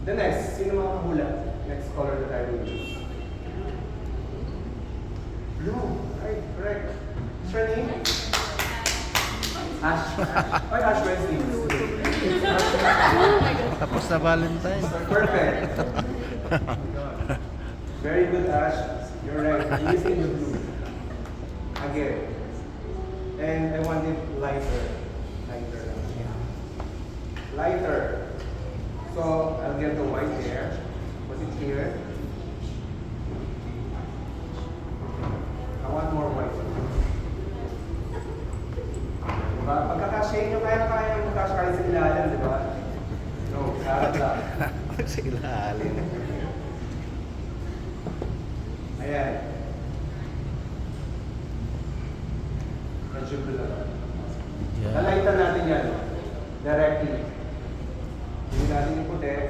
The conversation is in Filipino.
The next, sino mga kahula? Next color that I will use. Blue. Right, correct. What's your name? Ash. Ay, Ash Wednesday. Tapos na Valentine. Perfect. Very good, Ash. You're right. You're using the blue. Again. And I want it lighter. Lighter. Lighter. So I'll get the white there. Put it here. I want more white. Diba? Pagkakashade nyo, kaya magkashade sa ilalim, di ba? No, sarap lang. Sa ilalim. Ayan. Medyo blue lang. Yeah. Nalightan natin yan. Directly. Hindi natin yung puti.